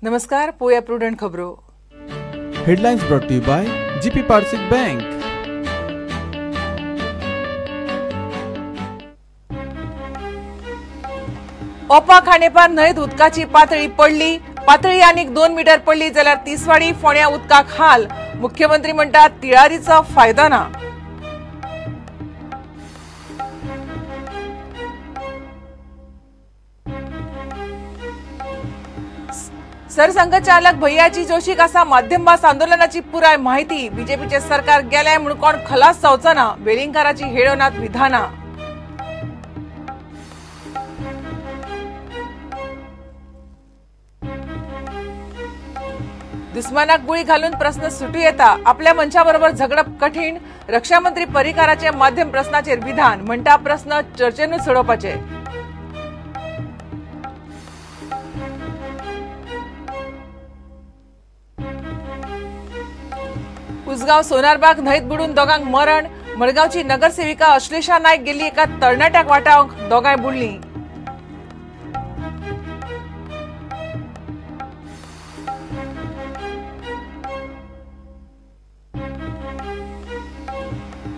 नमस्कार, पोया प्रुडंट खबरो. Headlines brought to you by GP Parsik bank. Opa Khandepar न्हंयत उदकाची पातळी पडली. पातळी आनीक 2 मीटर पडली जाल्यार तिसवाडी फोंड्या उदकाक हाल. मुख्यमंत्री म्हणटात तिळारीचो फायदो ना. सरसंघचालक भैयाजी जोशीक आसा माध्यम भास आंदोलनाची पुराय माहिती. बीजेपीचे सरकार गेले म्हूण कोण खलास जावचो ना. वेलिंगकाराची हेळोनात विधाना. दुस्मानाक गुळी घालून प्रश्न सुटू येता. आपल्या मनशा बरोबर झगडप कठीण. रक्षा मंत्री पर्रीकाराचे माध्यम प्रश्नाचेर विधान. म्हणटा प्रश्न चर्चेनूच सोडोवपाचे. उसगांव सोनारबाग न्हंयत बुडून दोगांक मरण. मडगांवची नगरसेविका अश्लेषा नायक गेल्ली एका तरणाट्याक वाटावंक. दोगांय बुडलीं.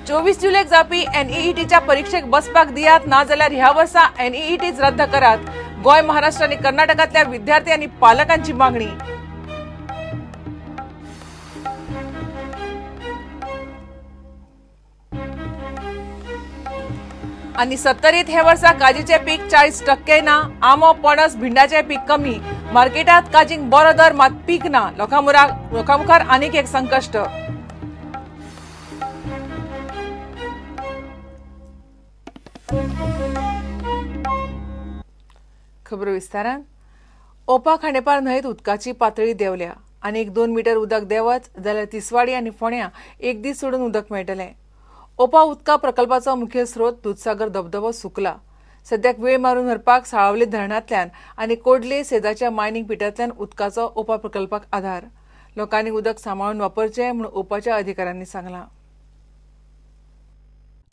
चोवीस जुलैक जावपी एनईईटीच्या परीक्षेक बसपाक दियात, ना जाल्यार ह्या वर्सा एनईईटीच रद्द करात. गोंय, महाराष्ट्र आनी कर्नाटकांतल्या विद्यार्थी आनी पालकांची मागणी. आनी 70त हे वर्सा काजीचे पीक 40% ना. आंबो, पणस, भिंडाचे पीक कमी. मार्केटात काजींक बरो दर मात पीक ना. लोकांमुखार आनीक एक संकश्ट. खबरो विस्तारान. ओपा खांडेपार न्हंयत उदकाची पातळी देंवल्या. आनीक 2 मीटर उदक देंवत जाल्यार तिसवाडी आनी फोंड्या एक दीस सोडून उदक मेळटलें. ओपा उदका प्रकल्पाचो मुखेल स्रोत दूधसागर धबधबो सुकला. सद्याक वेळ मारून व्हरपाक साळावले धरणांतल्यान आनी कोडले सेजाच्या मायनिंग पिटांतल्यान उदकाचो ओपा प्रकल्पाक आधार. लोकांनी उदक सांबाळून वापरचें म्हूण ओपाच्या अधिकाऱ्यांनी सांगलां.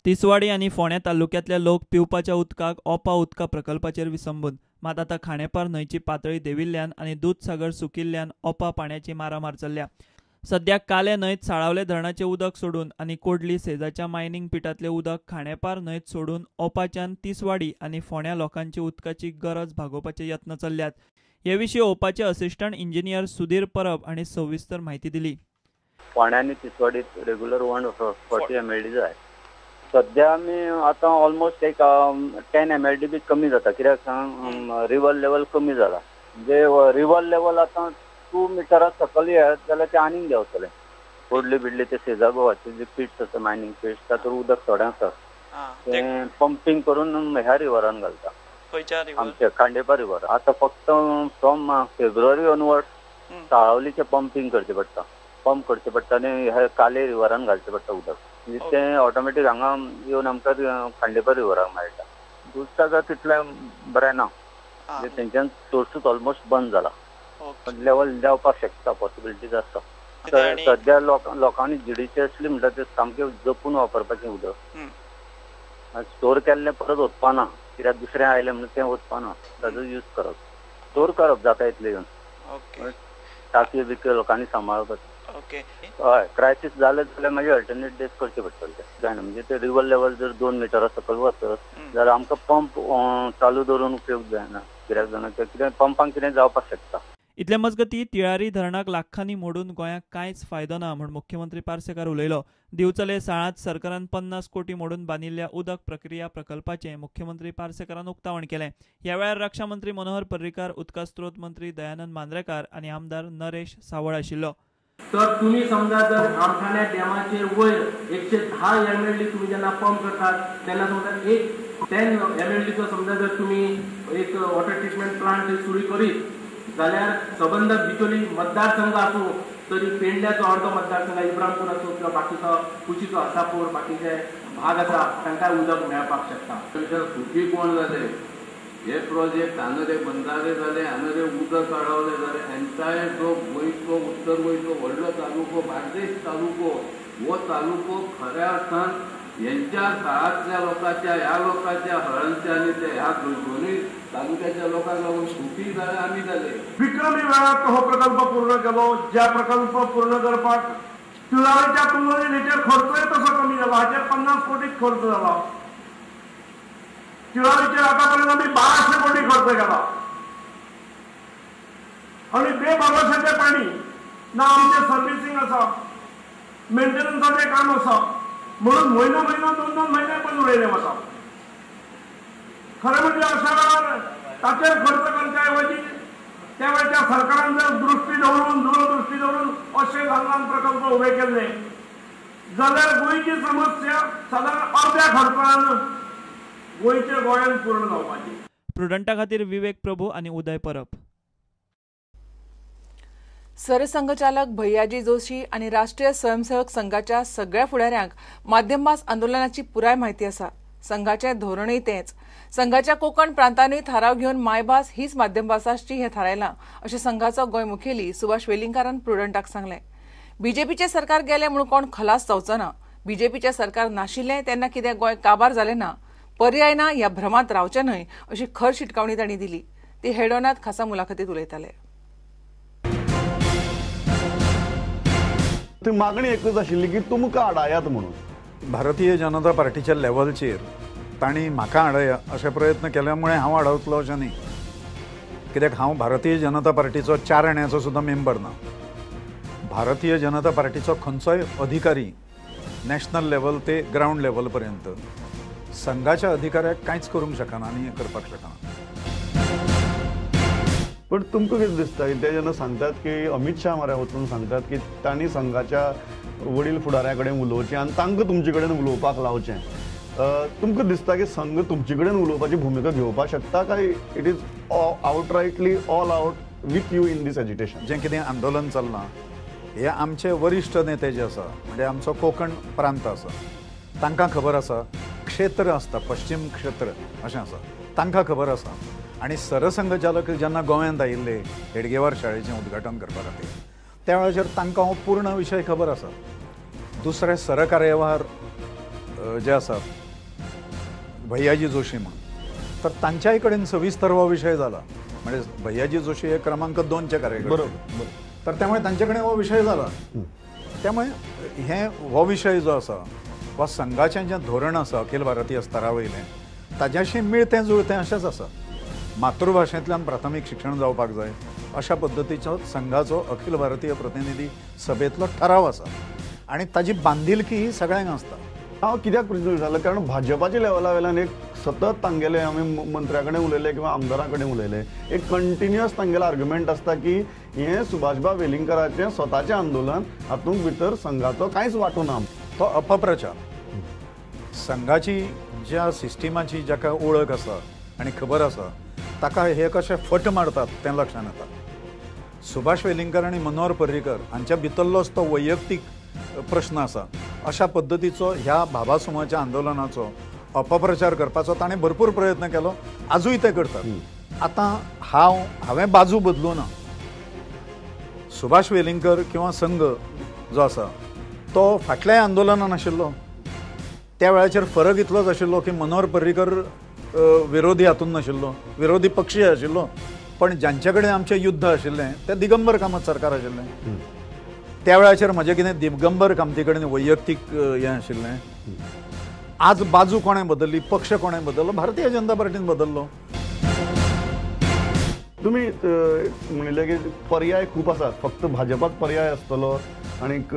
तिसवाडी आनी फोंड्या तालुक्यांतले लोक पिवपाच्या उदकाक ओपा उदका प्रकल्पाचेर विसंबून. मात आतां खांडेपार न्हंयची पातळी देंविल्ल्यान आनी दूधसागर सुकिल्ल्यान ओपा पाण्याची मारामार चल्ल्या. सद्याक काले न्हंयत साळावले धरणाचें उदक सोडून आनी कोडली सेजाच्या मायनिंग पिटांतलें उदक खांडेपार न्हंयत सोडून ओपाच्यान तिसवाडी आनी फोंड्या लोकांची उदकाची गरज भागोवपाचे यत्न चल्ल्यात. हे विशीं ओपाचे असिस्टंट इंजिनियर सुधीर परब हांणी सविस्तर म्हायती दिली. फोंड्या आनी तिसवाडीत रेग्युलर 140 mld जाय. सध्या आमी आतां ऑलमोस्ट एक 10 mld बी कमी जाता. कित्याक सांग, रिवर लेवल कमी जाला. म्हणजे रिवर लेवल आतां 2 मीटर सकयल येत जाल्यार ते आनीक देंवतले. कोडली बिडली ते सेजा गोवाचे जे पिट्स आसा, मायनिंग पिट्स, तातूंत उदक थोडें आसा ते पंपिंग करून ह्या रिवरान घालता. आमच्या खांडेपार रिवर. आतां फक्त फ्रॉम फेब्रुवारी ऑनवर्ड साळावलीचे पंपिंग करचें पडटा. पंप करचें पडटा आनी ह्या काले रिवरान घालचें पडटा उदक. म्हणजे तें ऑटोमॅटीक हांगा येवन आमकां खांडेपार रिवराक मेळटा. दूधसागर तितलें बरें ना. म्हणजे तेंच्यान सोर्सूच ऑलमोस्ट बंद जाला. लेवल देंवपाक शकता, पॉसिबिलिटीज आसा. सध्या लोकांनी जिडीचे असली म्हणटा ते सामकें जपून वापरपाचें उदक. स्टोर केल्लें परत वचपाना. कित्याक दुसरें आयलें म्हणून तें वचपाना. ताजो यूज करप, स्टोर करप जाता इतलें येवन. टाकी बिकी लोकांनी सांबाळपाचें. हय, क्रायसीस जालें जाल्यार मागीर अल्टरनेट डेज करचे पडटले. जायना म्हणजे ते रिवर लेवल जर 2 मिटरा सकयल वचत जाल्यार आमकां पंप चालू दवरून उपयोग जायना. कित्याक जाणा कितें पंपाक कितें जावपाक शकता. इतले मजगती तिळारी धरणाक लाखांनी मोडून गोंयाक कांयच फायदो ना म्हूण मुख्यमंत्री पार्सेकार उलयलो. दिवचले साळांत सरकारान 50 कोटी मोडून बांदिल्ल्या उदक प्रक्रिया प्रकल्पाचें मुख्यमंत्री पार्सेकारान उक्तावण केलें. ह्या वेळार रक्षा मंत्री मनोहर पर्रीकार, उदका स्त्रोत मंत्री दयानंद मांद्रेकार आनी आमदार नरेश सावळ आशिल्लो. तर तुम्ही समजा जर आमठाण्या डॅमाचेर वयर 110 mld तुम्ही जेन्ना पंप करतात तेन्ना समजा एक 10 mld समजा जर तुम्ही एक वॉटर ट्रिटमेंट प्लांट सुरू करीत जाल्यार सबंद बिचोली मतदारसंघ आसूं, तरी पेंडल्याचो अर्दो मतदारसंघ, इब्रामपूर आसूं किंवा बाकीचो कुशीचो आसापूर, बाकीचे भाग आसा, तांकां उदक मेळपाक शकता. सुखी कोण जाले हे प्रोजेक्ट हांगा ते बंधारे जाले, हांगा ते उदक काडवले जाले. एंटायर जो गोंयचो उत्तर गोंयचो व्हडलो तालुको, बार्देस तालुको, हो तालुको खऱ्या अर्थान यांच्या काळातल्या लोकांच्या, ह्या लोकांच्या हळणच्या आणि त्या ह्या दोन्ही तालुक्याच्या लोकांना लागून सुटी जाले आम्ही जाले विक्रमी वेळात हो प्रकल्प पूर्ण केलो. ज्या प्रकल्प पूर्ण करपाक तुळाच्या तुलनेत हेचेर खर्चय तसो कमी झाला. हाचेर 50 कोटीच खर्च झाला. तुळाचेर आतापर्यंत आम्ही 1200 कोटी खर्च केला आणि बेभरोशाचे पाणी ना आमचे सर्व्हिसिंग आसा, मेंटेनन्साचे काम आसा म्हणून म्हयनो 2-2 महिने पण उडयले वता. खरं म्हणजे अशा वेळार ताचेर खर्च करच्या ऐवजी त्या वेळच्या सरकारान जर दूरदृष्टी दवरून अशे ल्हान प्रकल्प उभे केले जाल्यार गोंयची समस्या साधारण अर्ध्या खर्चान गोंयान पूर्ण जावपाची. प्रुडंटा खातीर विवेक प्रभू आनी उदय परब. सरसंघचालक भैयाजी जोशी आणि राष्ट्रीय स्वयंसेवक संघाच्या सगळ्या फुडाऱ्यांक माध्यम भास आंदोलनाची पुराय माहिती आसा. संघाचे धोरणय तेच. संघाच्या कोकण प्रांतांनी थाराव घेवन मायभास हीच माध्यम भास आसची हें थारायलां अशें संघाचो गोंय मुखेली सुभाष वेलिंगकारान प्रुडंटाक सांगलें. बीजेपीचे सरकार गेले म्हणून कोण खलास जावचो ना. बीजेपीचे सरकार नाशिल्लें तेन्ना कितें गोंय काबार जालें ना, पर्याय ना ह्या भ्रमांत रावचें न्हय अशी खर शिटकावणी तांणी दिली. ती हेडोनात खासा मुलाखतीत उलयताले. ती मागणी एकच आशिल्ली की तुमकां हाडायात म्हणून. भारतीय जनता पार्टीच्या लेवलचेर तांणी म्हाका हाडया अशे प्रयत्न केल्यामुळे हांव हाडवतलो अशें न्ही. कित्याक हांव भारतीय जनता पार्टीचो 4 आण्याचो सुद्दां मेंबर ना. भारतीय जनता पार्टीचो खंयचोय अधिकारी नॅशनल लेवल ते ग्राउंड लेवल पर्यंत संघाच्या अधिकाऱ्याक कांयच करूंक शकना आनी करपाक शकना. पण तुमकां कितें दिसता ते जेन्ना सांगतात की अमित शाह म्हऱ्या वचून सांगतात की तांणी संघाच्या वडील फुडाऱ्या कडेन उलोवचें आनी तांकां तुमचे कडेन उलोवपाक लावचें, तुमकां दिसता की संघ तुमचे कडेन उलोवपाची भुमिका घेवपाक शकता काय it is outrightly all out with you in this agitation? जें कितें आंदोलन चल्लां हे आमचे वरिश्ठ नेते जे आसा म्हणजे आमचो कोकण प्रांत आसा तांकां खबर आसा. क्षेत्र आसता पश्चिम क्षेत्र अशें आसा तांकां खबर आसा. आनी सरसंघचालक जेन्ना गोंयांत आयिल्ले हेडगेवार शाळेचें उद्घाटन करपा खातीर त्या वेळाचेर तांकां हो पूर्ण विशय खबर आसा. दुसरे सरकार्यभार जे आसात भैयाजी जोशी म्हणून तर तांच्याय कडेन सविस्तर हो विशय जाला. म्हणजे भैयाजी जोशी हे क्रमांक 2चे कार्यकर्ते बरोबर. तर त्यामुळे तांचे कडेन हो विशय जाला. त्यामुळे हो विशय जो आसा वा संघाचें जें धोरण आसा अखिल भारतीय स्तरा वयलें ताज्याशी मिळतें जुळतें अशेंच आसा. मातृभाशेंतल्यान प्राथमीक शिक्षण जावपाक जाय अशा पद्दतीचो संघाचो अखिल भारतीय प्रतिनिधी सभेतलो ठराव आसा आनी ताजी बांदिलकी ही सगळ्यांक आसता. हांव कित्याक प्रश्न विचारलो कारण भाजपाच्या लेवला वयल्यान एक सतत तांगेले आमी मंत्र्या कडेन उलयले किंवा आमदारां कडेन उलयले एक कंटिन्युअस तांगेलो आर्ग्युमेंट आसता की हें सुभाषबा वेलिंगकराचें स्वताचें आंदोलन हातूंत भितर संघाचो कांयच वांटो ना. तो अपप्रचार. संघाची ज्या सिस्टिमाची जाका ओळख आसा आनी खबर आसा ताका हे कशे फट मारतात तें लक्षांत येता. सुभाष वेलिंगकर आनी मनोहर पर्रीकर हांच्या भितरलोच तो वैयक्तीक प्रश्न आसा. अशा पद्दतीचो ह्या भाबासुमाच्या आंदोलनाचो अपप्रचार करपाचो ताणें भरपूर प्रयत्न केलो. आजूय ते करतात. आतां हांवें बाजू बदलूं ना. सुभाष वेलिंगकर किंवा संघ जो आसा तो फाटल्याय आंदोलनान आशिल्लो. त्या वेळाचेर फरक इतलोच आशिल्लो की मनोहर पर्रीकर विरोधी हातून नाशिल्लो, विरोधी पक्षीय आशिल्लो, पण जांचे कडेन आमचें युद्ध आशिल्लें तें दिगंबर कामत सरकार आशिल्लें. त्या वेळाचेर म्हजें कितें दिगंबर कामती कडेन वैयक्तीक हें आशिल्लें. आज बाजू कोणें बदलली, पक्ष कोणें बदललो? भारतीय जनता पार्टीन बदललो. तुमी म्हणिल्लें की पर्याय खूब आसात, फक्त भाजपाच पर्याय आसतलो आनीक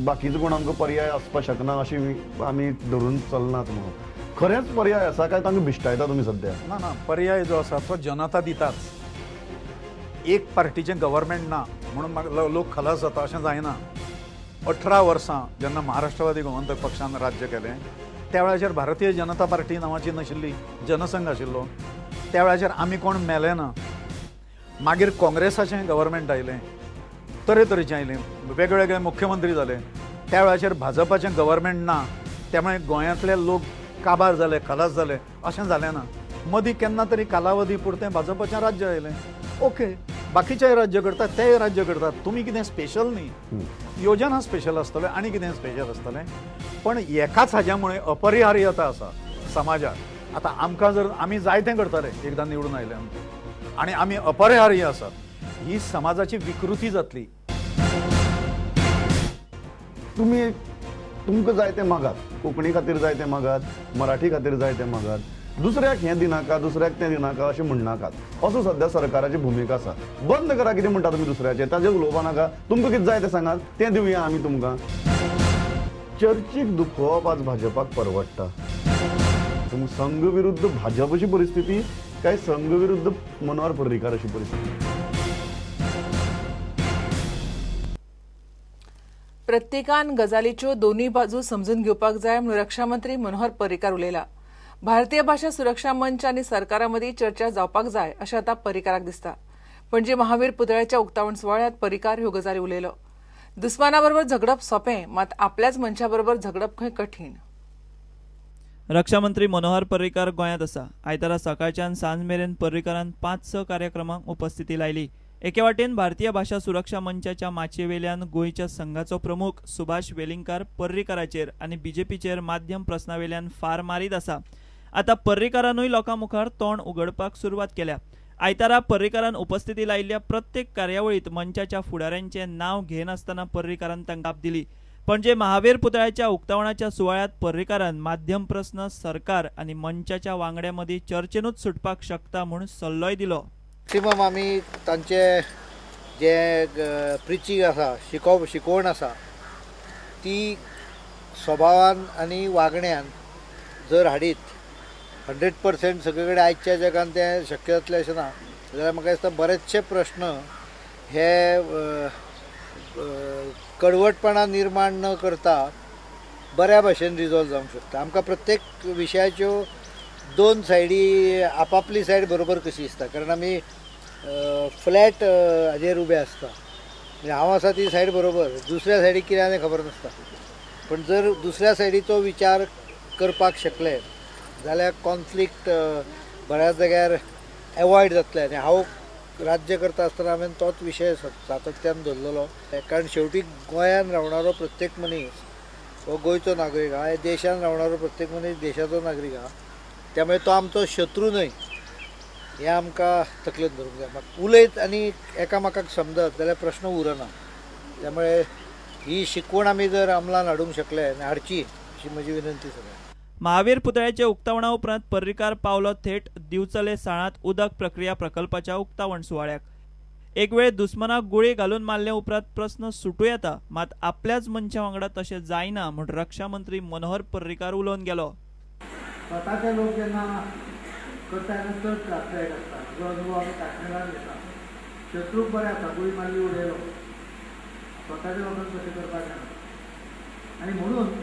बाकीचो कोण आमकां पर्याय आसपाक शकना अशी आमी धरून चलनात म्हणून. खरेंच पर्याय आसा काय तांकां भिश्टायता तुमी सध्या? ना, पर्याय जो आसा तो जनता दिताच. एक पार्टीचें गव्हर्मेंट ना म्हणून लोक खलास जाता अशें जायना. 18 वर्सां जेन्ना महाराष्ट्रवादी गोमंतक पक्षान राज्य केलें त्या वेळाचेर भारतीय जनता पार्टी नांवाची नाशिल्ली, जनसंघ आशिल्लो. त्या वेळाचेर आमी कोण मेले ना. मागीर काँग्रेसाचें गव्हर्मेंट आयलें, तरेतरेचें आयलें, वेगवेगळे मुख्यमंत्री जाले. त्या वेळाचेर भाजपाचें गव्हर्मेंट ना, त्यामुळे गोंयांतले लोक काबार जाले, खलास जाले अशें जालें ना. मदीं केन्ना तरी कालावधी पुरतें भाजपाचें राज्य आयलें. ओके, बाकीचेय राज्य करतात, तेय राज्य करतात. तुमी कितें स्पेशल न्ही. योजना स्पेशल आसतलें आनी कितें स्पेशल आसतलें. पण एकाच हाज्या मुळे अपरिहार्यता आसा समाजाक आतां आमकां जर आमी जाय तें करतले एकदां निवडून आयले आनी आमी अपरिहार्य आसा ही समाजाची विकृती जातली. तुम्ही तुमकां जाय तें मागात, कोंकणी खातीर जाय तें मागात, मराठी खातीर जाय तें मागात, दुसऱ्याक हें दिनाका दुसऱ्याक तें दिनाका अशें म्हणनाकात. असो सध्या सरकाराची भुमिका आसा. बंद करा कितें म्हणटा तुमी दुसऱ्याचें, ताजेर उलोवपा नाका. तुमकां कितें जाय तें सांगात, तें दिवया आमी तुमकां. चर्चीक दुखोवप आज भाजपाक परवडटा. संघ विरुद्ध भाजप अशी परिस्थिती काय संघ विरुद्ध मनोहर पर्रीकार अशी परिस्थिती. प्रत्येकान गजालीच्यो दोन्ही बाजू समजून घेवपाक जाय म्हणून रक्षा मंत्री मनोहर पर्रीकार उलयला. भारतीय भाषा सुरक्षा मंच आनी सरकारामदी चर्चा जावपाक जाय अशें आतां पर्रीकाराक दिसता. पणजे महावीर पुतळ्याच्या उक्तावण सुवाळ्यात पर्रीकार ह्यो गजाली उलयलो. दुस्मानाबरोबर झगडप सोंपें, मात आपल्याच मनशाबरोबर झगडप खंय कठीण. रक्षा मंत्री मनोहर पर्रीकार गोंयांत आसा. आयतारा सकाळच्यान सांज मेरेन पर्रीकारान 5-6 कार्यक्रमांक उपस्थिती लायली. एके वाटेन भारतीय भाषा सुरक्षा मंचाच्या माचयेवेल्यान गोंयच्या संघाचो प्रमुख सुभाष वेलिंगकार पर्रीकाराचेर आनी बीजेपीचेर माध्यम प्रस्नावेल्यान फार मारीत आसा. आतां पर्रीकारानूय लोकां मुखार तोंड उगडपाक सुरवात केल्या. आयतारा पर्रीकारान उपस्थिती लायिल्ल्या प्रत्येक कार्यावळीत मंचाच्या फुडाऱ्यांचें नांव घेनासतना पर्रीकारान तांकां आप दिली. पणजे महावीर पुतळ्याच्या उक्तावणाच्या सुवाळ्यात पर्रीकारान माध्यम प्रस्न सरकार आनी मंचाच्या वांगड्यां मदीं चर्चेनूच सुटपाक शकता म्हूण सल्लोय दिलो. मॅक्सिमम आमी तांचे जे प्रिचींग आसा शिकोवण आसा ती स्वभावान आनी वागण्यान जर हाडीत 100% सगळे कडेन आयच्या जगान तें शक्य जातलें अशें ना. जाल्यार म्हाका दिसता बरेचशे प्रश्न हे कडवटपणा निर्माण न करता बऱ्या भशेन रिजॉल्व जावंक शकता. आमकां प्रत्येक विशयाच्यो दोन सायडी आपापली सायड बरोबर कशी दिसता, कारण आमी फ्लॅट हाजेर उबे आसता. म्हणजे हांव आसा ती सायड बरोबर, दुसऱ्या सायडीक कितें आसा तें खबर नासता. पण जर दुसऱ्या सायडीचो विचार करपाक शकले जाल्यार कॉन्फ्लिक्ट बऱ्याच जाग्यार एवॉयड जातले. आनी हांव राज्य करता आसतना हांवें तोच विशय सातत्यान धरलेलो. कारण शेवटी गोंयान रावणारो प्रत्येक मनीस हो गोंयचो नागरीक आहा, देशान रावणारो प्रत्येक मनीस देशाचो नागरीक आहा. त्यामुळे तो आमचो शत्रू न्हय हें आमकां तकलेंत धरूंक जाय. उलयत आनी एकामेकाक समजत जाल्यार प्रश्न उरना. त्यामुळे ही शिकवण आमी जर अमलान हाडूंक शकले आनी हाडची अशी म्हजी विनंती सगळ्यांक. महावीर पुतळ्याच्या उक्तावणा उपरांत पर्रीकार पावलो थेट दिवचले साळांत उदक प्रक्रिया प्रकल्पाच्या उक्तावण सुवाळ्याक. एक वेळ दुस्मनाक गुळी घालून मारले उपरांत प्रस्न सुटू येता, मात आपल्याच मनशा वांगडा तशें जायना म्हूण रक्षा मंत्री मनोहर पर्रीकार उलोवन गेलो. स्वताचे लोक जेन्ना करता तेन्ना चड त्रासदायक आसता. जो अनुभव आमी काश्मिरान घेता. शत्रूक बरें आसा, गुळी मारली उडयलो. स्वताच्या लोकांक कशें करपाक जाय. आनी म्हणून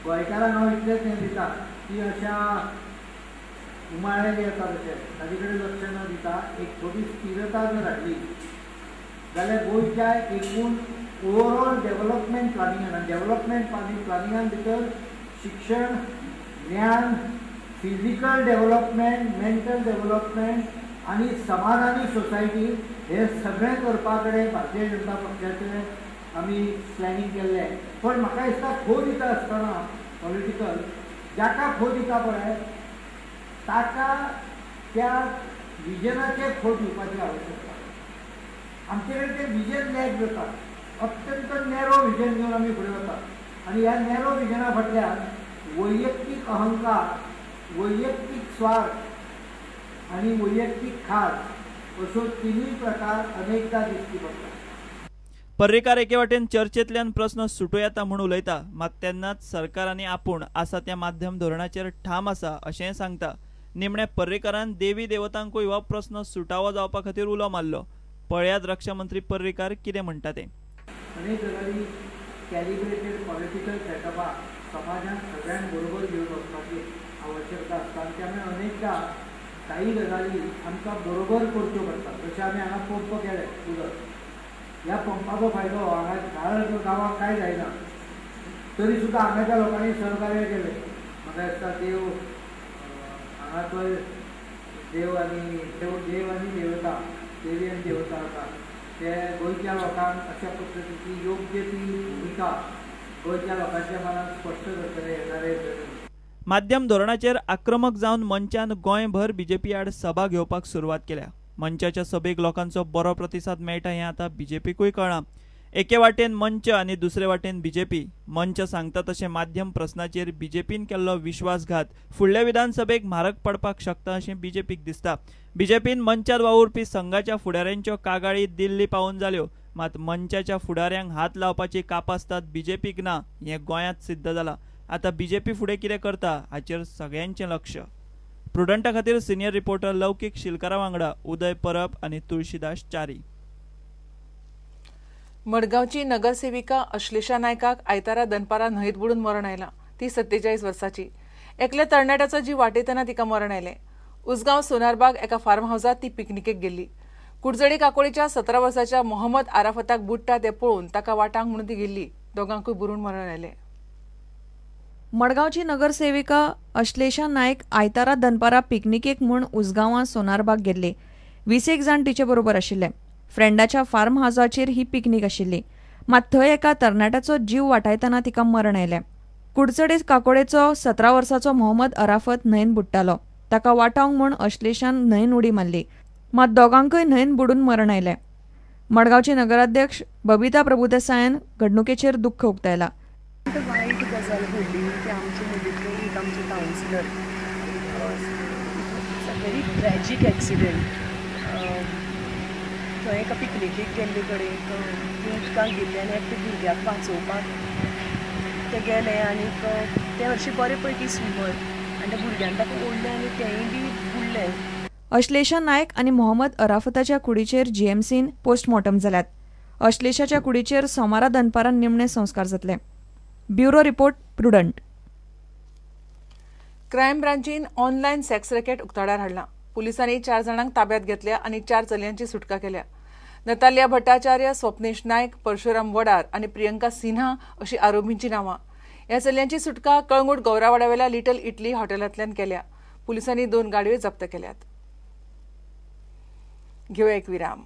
गोंयकारांक हांव इतलेंच हें दिता की अशा उमाळे जे येता तशे ताजे कडेन लक्ष न दिता एक थोडी स्थिरता जर हाडली जाल्यार गोंयच्या एकूण ओवरऑल डेव्हलपमेंट प्लॅनिंगान आनी डेव्हलपमेंट प्लॅनिंगान भितर शिक्षण, ज्ञान, फिजिकल डेव्हलपमेंट, मेंटल डेव्हलपमेंट आनी समाज आनी सोसायटी हे सगळें करपा कडेन भारतीय जनता पक्षाचें आमी प्लॅनिंग केल्लें. पण म्हाका दिसता खो दिता आसतना पॉलिटिकल जाका खो दिता पळय ताका त्या विजनाचे खो दिवपाची आवश्यकता. आमचे कडेन तें विजन लॅक जाता. अत्यंत नॅरो विजन घेवन आमी फुडें वतात आनी ह्या नॅरो विजना फाटल्यान वैयक्तीक अहंकार, वैयक्तीक स्वार्थ आनी वैयक्तीक खास अश्यो तिनूय प्रकार अनेकदा दिश्टी पडटा. पर्रीकार एके वाटेन चर्चेंतल्यान प्रस्न सुटू येता म्हूण उलयता, मात तेन्नाच सरकार आनी आपूण आसा त्या माध्यम धोरणाचेर ठाम आसा अशेंय सांगता. निमणे पर्रीकारान देवी देवतांकूय हो प्रस्न सुटावो जावपा खातीर उलो मारलो. पळयात रक्षा मंत्री पर्रीकार कितें म्हणटा तें. अनेक गजाली कॅलिब्रेटेड पॉलिटिकल सेटअपाक समाजान सगळ्यांक बरोबर घेवन वचपाची आवश्यकता आसता. त्यामुळे अनेकदा काही गजाली आमकां बरोबर करच्यो पडटात. जशें आमी हांगा पंप केले उदक, ह्या पंपाचो फायदो हांगा झाड गांवांक कांय जायना, तरी सुद्दां हांगाच्या लोकांनी सहकार्य केलें. म्हाका दिसता देव हांगा देव आनी देवता, देवी आनी देवता आसा ते गोंयच्या लोकांक अशा पद्दतीची योग्य ती भुमिका गोंयच्या लोकांच्या मनात स्पश्ट करतले. माध्यम धोरणाचेर आक्रमक जावन मंचान गोंयभर बीजेपी आड सभा घेवपाक सुरवात केल्या. मंचाच्या सभेक लोकांचो बरो प्रतिसाद मेळटा हें आतां बीजेपीकूय कळ्ळां. एके वाटेन मंच आनी दुसरे वाटेन बीजेपी. मंच सांगता तशें माध्यम प्रस्नाचेर बीजेपीन केल्लो विश्वासघात फुडल्या विधानसभेक म्हारग पडपाक शकता अशें बीजेपीक दिसता. बीजेपीन मंचात वावुरपी संघाच्या फुडाऱ्यांच्यो कागाळी दिल्ली पावून जाल्यो, मात मंचाच्या फुडाऱ्यांक हात लावपाची कापास्ताद बीजेपीक ना हें गोंयांत सिद्ध जालां. आतां बीजेपी फुडें कितें करता हाचेर सगळ्यांचें लक्ष. प्रुडंटा खातीर सिनियर रिपोर्टर लौकीक शिलकारा वांगडा उदय परब आनी तुळशीदास च्यारी. मडगांवची नगरसेविका अश्लेषा नायकाक आयतारा दनपारा न्हंयत बुडून मरण आयलां. ती 47 वर्सांची. एकल्या तरणाट्याचो जीव वाटयतना तिका मरण आयलें. उसगांव सोनारबाग एका फार्म हावसात ती पिकनिकेक गेल्ली. कुडचडी काकोळीच्या 17 वर्साच्या मोहम्मद आराफताक बुडटा तें पळोवन ताका वाटांक म्हणून ती गेल्ली. दोगांकूय बुडून मरण आयलें. मडगांवची नगरसेविका अश्लेषा नायक आयतारा दनपारा पिकनिकेक म्हूण उसगांवां सोनारबाग गेल्ली. 20 जाण तिचे बरोबर आशिल्ले. फ्रेंडाच्या फार्म हावसाचेर ही पिकनीक आशिल्ली. मात थंय एका तरणाट्याचो जीव वाटायतना तिका मरण आयलें. कुडचडे काकोडेचो 17 वर्साचो मोहम्मद अराफत न्हंयन बुडटालो. ताका वाटावंक म्हूण अश्लेषान न्हंयन उडी मारली. मात दोगांकय न्हंयन बुडून मरण आयलें. मडगांवचे नगराध्यक्ष बबिता प्रभुदेसायान घडणुकेचेर दुख्ख उक्तायलां. वायट गजाल घडली की आमचे मदींतले एक आमचे कावन्सिलर व्हेरी ट्रॅजीक एक्सिडेंट. थंय एका पिकनिकेक गेल्ले कडेन उदकाक गेल्ले आनी एकटे भुरग्याक वाचोवपाक ते गेले आनी ते हरशी बरे पैकी स्विमर आनी त्या भुरग्यान ताका ओडलें आनी तेंय बी बुडले. अश्लेषा नायक आनी मोहम्मद अराफताच्या कुडीचेर जीएमसीन पोस्टमॉर्टम जाल्यात. अश्लेषाच्या कुडीचेर सोमारा दनपारा निमणे संस्कार जातले. Bureau report Prudent. क्रायम ब्रांचीन ऑनलायन सेक्स रॅकेट उक्ताडार हाडला. पुलिसांनी 4 जाणांक ताब्यात घेतल्या आनी 4 चलयांची सुटका केल्या. नतालिया भट्टाचार्य, स्वप्नेश नायक, परशुराम वडार आनी प्रियंका सिन्हा अशी आरोपींची नांवां. ह्या चलयांची सुटका कळंगूट गौरावाड्यावेल्या लिटल इटली हॉटेलांतल्यान केल्या. पुलिसांनी 2 गाडयो जप्त केल्यात. घेवया एक विराम.